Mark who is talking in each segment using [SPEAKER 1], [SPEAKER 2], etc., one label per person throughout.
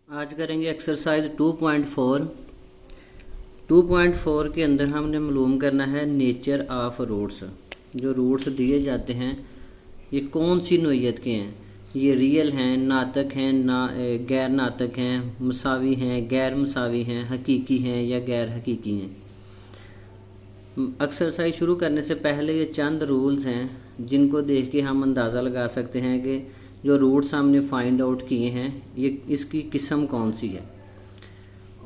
[SPEAKER 1] आज करेंगे एक्सरसाइज 2.4। 2.4 के अंदर हमने मालूम करना है नेचर ऑफ रूट्स। जो रूट्स दिए जाते हैं ये कौन सी नोयत के हैं, ये रियल हैं, नातक हैं, गैर नातक हैं, मसावी हैं, गैर मसावी हैं, हकीकी हैं या गैर हकीकी हैं। एक्सरसाइज शुरू करने से पहले ये चंद रूल्स हैं जिनको देख के हम अंदाज़ा लगा सकते हैं कि जो रूट्स हमने फाइंड आउट किए हैं ये इसकी किस्म कौन सी है।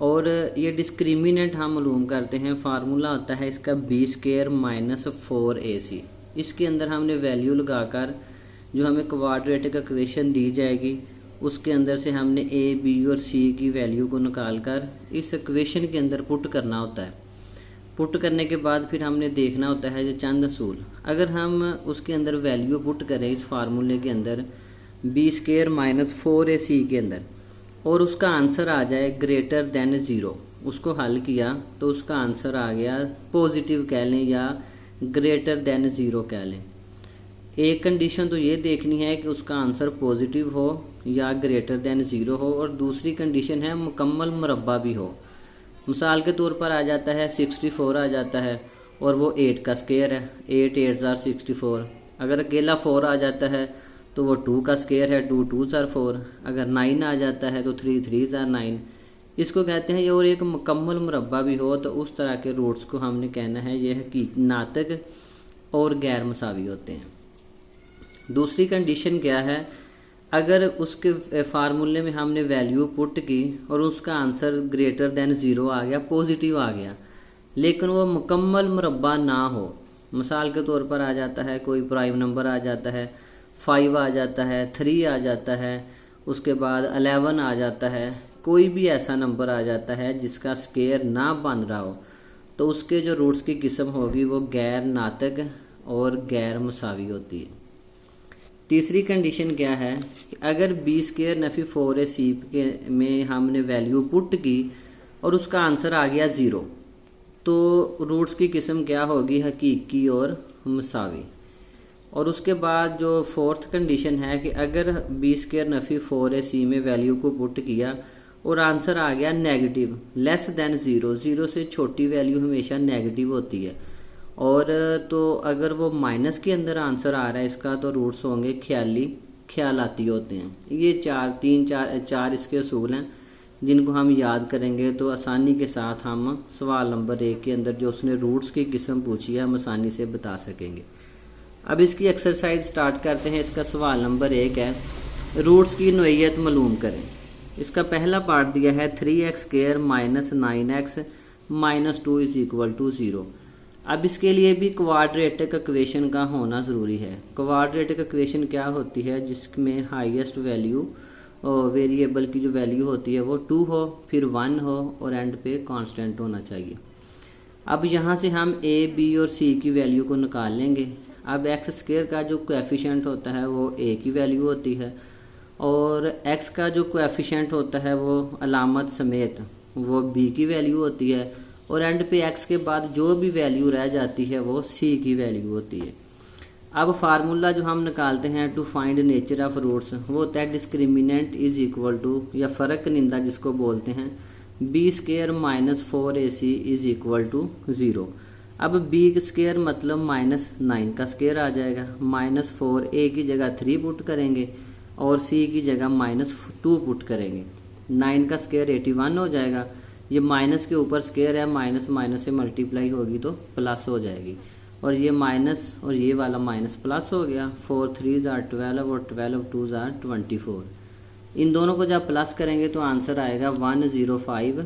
[SPEAKER 1] और ये डिस्क्रिमिनेंट हम मालूम करते हैं, फार्मूला होता है इसका b² - 4ac। इसके अंदर हमने वैल्यू लगाकर जो हमें क्वाड्रेटिक इक्वेशन दी जाएगी उसके अंदर से हमने a, b और c की वैल्यू को निकाल कर इस इक्वेशन के अंदर पुट करना होता है। पुट करने के बाद फिर हमने देखना होता है जो चंद असूल। अगर हम उसके अंदर वैल्यू पुट करें इस फार्मूले के अंदर b² - 4ac के अंदर और उसका आंसर आ जाए ग्रेटर देन 0, उसको हल किया तो उसका आंसर आ गया पॉजिटिव कह लें या ग्रेटर देन 0 कह लें। एक कंडीशन तो ये देखनी है कि उसका आंसर पॉजिटिव हो या ग्रेटर देन 0 हो, और दूसरी कंडीशन है मुकम्मल मुरब्बा भी हो। मिसाल के तौर पर आ जाता है 64 आ जाता है और वो 8 का स्क्वायर है, 8 8 are 64। अगर अकेला 4 आ जाता है तो वो 2 का स्क्वायर है, 2 2 are 4। अगर 9 आ जाता है तो 3 3 are 9। इसको कहते हैं ये। और एक मुकम्मल मुरब्बा भी हो तो उस तरह के रूट्स को हमने कहना है ये हकीकी नातक और गैर मसावी होते हैं। दूसरी कंडीशन क्या है, अगर उसके फार्मूले में हमने वैल्यू पुट की और उसका आंसर ग्रेटर देन 0 आ गया, पॉजिटिव आ गया, लेकिन वो मुकम्मल मुरब्बा ना हो। मिसाल के तौर पर आ जाता है कोई प्राइम नंबर आ जाता है, 5 आ जाता है, 3 आ जाता है, उसके बाद 11 आ जाता है, कोई भी ऐसा नंबर आ जाता है जिसका स्क्वायर ना बन रहा हो तो उसके जो रूट्स की किस्म होगी वो गैर नातक और गैर मसावी होती है। तीसरी कंडीशन क्या है, अगर b² - 4ac के में हमने वैल्यू पुट की और उसका आंसर आ गया 0 तो रूट्स की किस्म क्या होगी, हकीकी और मसावी। और उसके बाद जो फोर्थ कंडीशन है कि अगर b² - 4ac में वैल्यू को पुट किया और आंसर आ गया नेगेटिव लेस देन 0, 0 से छोटी वैल्यू हमेशा नेगेटिव होती है। और तो अगर वो माइनस के अंदर आंसर आ रहा है इसका तो रूट्स होंगे ख्यालाती होते हैं। ये चार इसके असूल हैं जिनको हम याद करेंगे तो आसानी के साथ हम सवाल नंबर 1 के अंदर जो उसने रूट्स की किस्म पूछी है हम आसानी से बता सकेंगे। अब इसकी एक्सरसाइज स्टार्ट करते हैं। इसका सवाल नंबर 1 है, रूट्स की नोयत मालूम करें। इसका पहला पार्ट दिया है 3x² - 9x - 2 = 0। अब इसके लिए भी क्वाड्रेटिक इक्वेशन का होना ज़रूरी है। क्वाड्रेटिक इक्वेशन क्या होती है, जिसमें हाईएस्ट वैल्यू वेरिएबल की जो वैल्यू होती है वो 2 हो, फिर 1 हो और एंड पे कांस्टेंट होना चाहिए। अब यहाँ से हम a, b और c की वैल्यू को निकाल लेंगे। अब x² का जो कोएफिशिएंट होता है वो a की वैल्यू होती है और x का जो कोएफिशिएंट होता है वो अलामत समेत वो b की वैल्यू होती है और एंड पे x के बाद जो भी वैल्यू रह जाती है वो c की वैल्यू होती है। अब फार्मूला जो हम निकालते हैं to find nature of roots वो होता है डिस्क्रिमिनेंट इज इक्वल टू या फ़र्क निंदा जिसको बोलते हैं b² - 4ac = 0। अब b² मतलब -9 का स्क्वायर आ जाएगा, -4 a की जगह 3 पुट करेंगे और c की जगह -2 पुट करेंगे। 9 का स्क्वायर 81 हो जाएगा। ये माइनस के ऊपर स्क्वायर है, माइनस माइनस से मल्टीप्लाई होगी तो प्लस हो जाएगी और ये माइनस और ये वाला माइनस प्लस हो गया। 4 3 are 12 और 12 2 are 24। इन दोनों को जब प्लस करेंगे तो आंसर आएगा 105।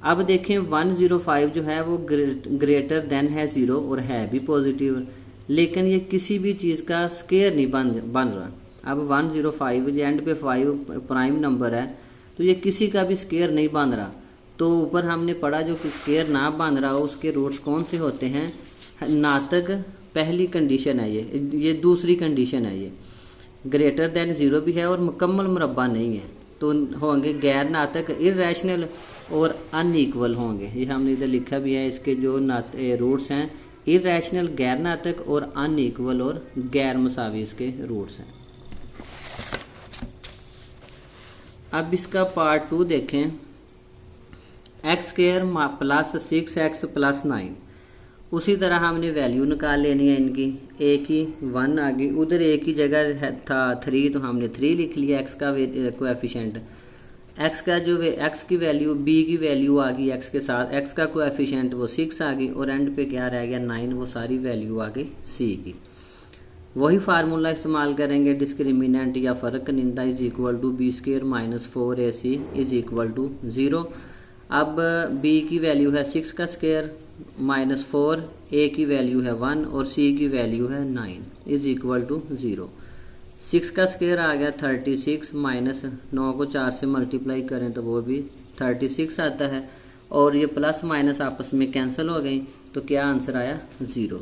[SPEAKER 1] अब देखें 105 जो है वो ग्रेटर देन है 0 और है भी पॉजिटिव, लेकिन ये किसी भी चीज़ का स्क्वायर नहीं बन रहा। अब 105 जो एंड पे 5 प्राइम नंबर है तो ये किसी का भी स्क्वायर नहीं बन रहा। तो ऊपर हमने पढ़ा जो स्क्वायर ना बन रहा हो उसके रूट्स कौन से होते हैं, नातक पहली कंडीशन है ये दूसरी कंडीशन है, ये ग्रेटर देन 0 भी है और मुकम्मल मुरब्बा नहीं है तो होंगे गैर नातक, इर्रेशनल और अनइक्वल होंगे। ये हमने इधर लिखा भी है, इसके जो रूट्स हैं इर्रेशनल, गैर नातक और अनइक्वल और गैर मसावी इसके रूट्स हैं। अब इसका पार्ट 2 देखें। X square plus 6x plus 9, उसी तरह हमने वैल्यू निकाल लेनी है इनकी। ए की 1 आ गई, उधर ए की जगह था 3 तो हमने 3 लिख लिया एक्स का कोएफिशिएंट। एक्स का जो एक्स की वैल्यू बी की वैल्यू आ गई एक्स के साथ, एक्स का कोएफिशिएंट वो 6 आ गई और एंड पे क्या रह गया 9, वो सारी वैल्यू आ गई सी की। वही फार्मूला इस्तेमाल करेंगे, डिस्क्रिमिनेंट या फ़र्क कनिंदा is equal to B square minus 4ac is equal to 0। अब b की वैल्यू है 6 का स्क्वायर माइनस 4, a की वैल्यू है 1 और c की वैल्यू है 9 इज इक्वल टू 0। 6 का स्क्वायर आ गया 36 माइनस 9 को 4 से मल्टीप्लाई करें तो वो भी 36 आता है और ये प्लस माइनस आपस में कैंसिल हो गई तो क्या आंसर आया 0।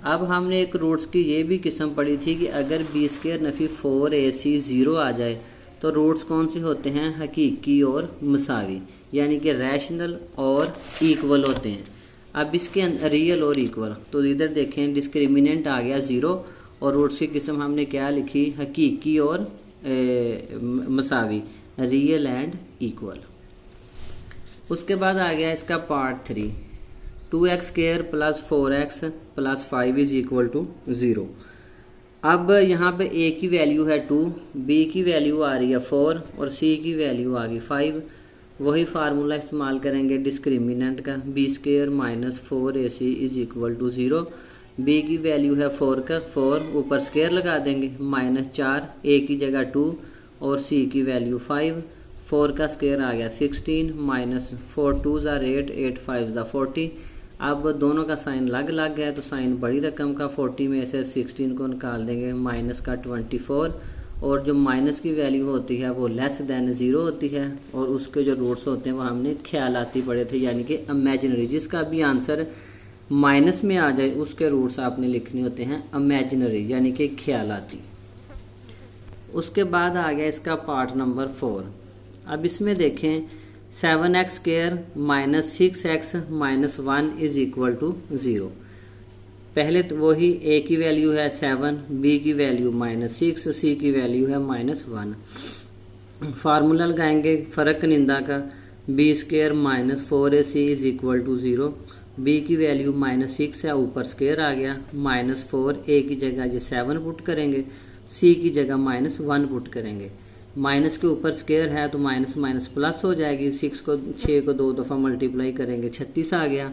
[SPEAKER 1] अब हमने एक रूट्स की ये भी किस्म पढ़ी थी कि अगर बी स्क्वायर नफ़ी 4ac 0 आ जाए तो रूट्स कौन से होते हैं, हकीकी और मसावी, यानी कि रैशनल और इक्वल होते हैं। अब इसके रियल और इक्वल, तो इधर देखें डिस्क्रिमिनेंट आ गया 0 और रूट्स की किस्म हमने क्या लिखी, हकीकी और मसावी, रियल एंड इक्वल। उसके बाद आ गया इसका part 3, 2x square plus 4x plus 5 is equal to 0। अब यहाँ पे a की वैल्यू है 2, b की वैल्यू आ रही है 4 और c की वैल्यू आ गई 5। वही फार्मूला इस्तेमाल करेंगे डिस्क्रिमिनेंट का, B square minus 4ac is equal to 0। b की वैल्यू है 4 का 4, ऊपर स्क्वायर लगा देंगे माइनस 4, a की जगह 2 और c की वैल्यू 5। 4 का स्क्वायर आ गया 16 माइनस 4 2 ज़ा 8, 8 5 ज़ा 40। अब दोनों का साइन लग है तो साइन बड़ी रकम का 40 में से 16 को निकाल देंगे, माइनस का 24 और जो माइनस की वैल्यू होती है वो लेस देन 0 होती है और उसके जो रूट्स होते हैं वो हमने ख्यालाती पढ़े थे, यानी कि इमेजिनरी। जिसका भी आंसर माइनस में आ जाए उसके रूट्स आपने लिखने होते हैं इमेजिनरी, यानी कि ख्यालाती। उसके बाद आ गया इसका पार्ट नंबर 4। अब इसमें देखें 7x square minus 6x minus 1 is equal to 0। पहले तो वही a की वैल्यू है 7, b की वैल्यू माइनस 6, c की वैल्यू है माइनस 1। फार्मूला लगाएंगे फ़र्क कनिंदा का, b square minus 4ac is equal to 0। b की वैल्यू माइनस 6 है, ऊपर स्क्वायर आ गया माइनस 4, a की जगह ये 7 पुट करेंगे, c की जगह माइनस 1 पुट करेंगे। माइनस के ऊपर स्क्वायर है तो माइनस माइनस प्लस हो जाएगी, 6 को 2 दफ़ा मल्टीप्लाई करेंगे 36 आ गया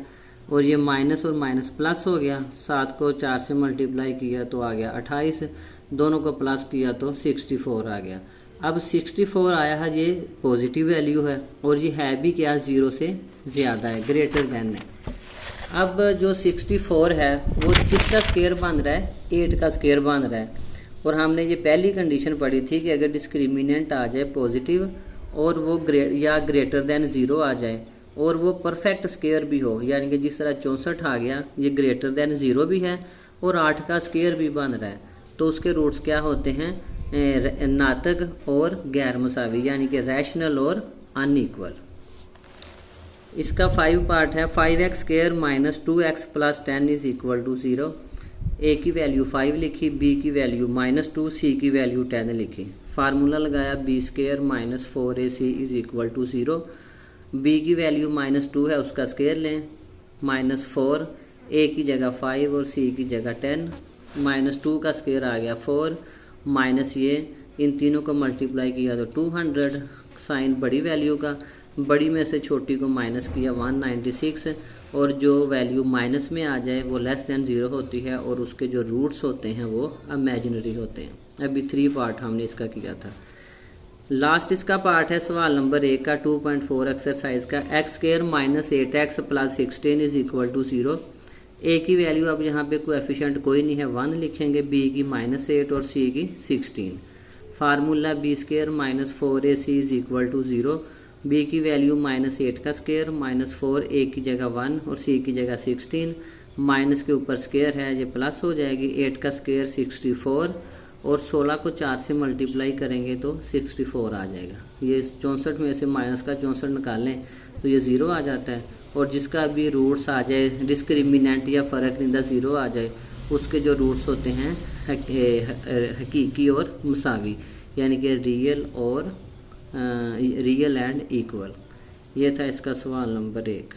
[SPEAKER 1] और ये माइनस और माइनस प्लस हो गया। 7 को 4 से मल्टीप्लाई किया तो आ गया 28, दोनों को प्लस किया तो 64 आ गया। अब 64 आया है, ये पॉजिटिव वैल्यू है और ये है भी क्या, 0 से ज़्यादा है, ग्रेटर देन है। अब जो 64 है वो किसका स्क्वायर बन रहा है, 8 का स्क्वायर बन रहा है। और हमने ये पहली कंडीशन पढ़ी थी कि अगर डिस्क्रिमिनेंट आ जाए पॉजिटिव और वो ग्रेटर देन 0 आ जाए और वो परफेक्ट स्क्वायर भी हो, यानी कि जिस तरह 64 आ गया ये ग्रेटर देन 0 भी है और 8 का स्क्वायर भी बन रहा है, तो उसके रूट्स क्या होते हैं, नातक और गैर मसावी, यानी कि रैशनल और अनइक्वल। इसका 5 पार्ट है, 5x square minus 2x plus 10 is equal to 0। a की वैल्यू 5 लिखी, b की वैल्यू माइनस 2, c की वैल्यू 10 लिखी। फार्मूला लगाया b square minus 4ac is equal to 0। b की वैल्यू माइनस 2 है, उसका स्क्वायर लें, माइनस 4, a की जगह 5 और c की जगह 10। माइनस 2 का स्क्वायर आ गया 4, माइनस ये इन तीनों को मल्टीप्लाई किया तो 200, साइन बड़ी वैल्यू का, बड़ी में से छोटी को माइनस किया 196 और जो वैल्यू माइनस में आ जाए वो लेस देन 0 होती है और उसके जो रूट्स होते हैं वो इमेजिनरी होते हैं। अभी 3 पार्ट हमने इसका किया था। लास्ट इसका पार्ट है सवाल नंबर 1 का 2.4 एक्सरसाइज का, X square minus 8x plus 16 is equal to 0। a की वैल्यू अब यहाँ पे कोएफिशिएंट कोई नहीं है, 1 लिखेंगे, b की माइनस 8 और c की 16। Formula b square minus 4ac is equal to 0। b की वैल्यू माइनस 8 का स्क्वायर माइनस 4, a की जगह 1 और c की जगह 16, माइनस के ऊपर स्क्वायर है ये प्लस हो जाएगी, 8 का स्क्वायर 64 और 16 को 4 से मल्टीप्लाई करेंगे तो 64 आ जाएगा। ये 64 में से माइनस का 64 निकालें तो ये 0 आ जाता है और जिसका भी रूट्स आ जाए डिस्क्रिमिनेंट या फ़र्क निंदा 0 आ जाए उसके जो रूट्स होते हैं हकीकी और मसावी, यानी कि रियल और रियल एंड इक्वल। ये था इसका सवाल नंबर 1।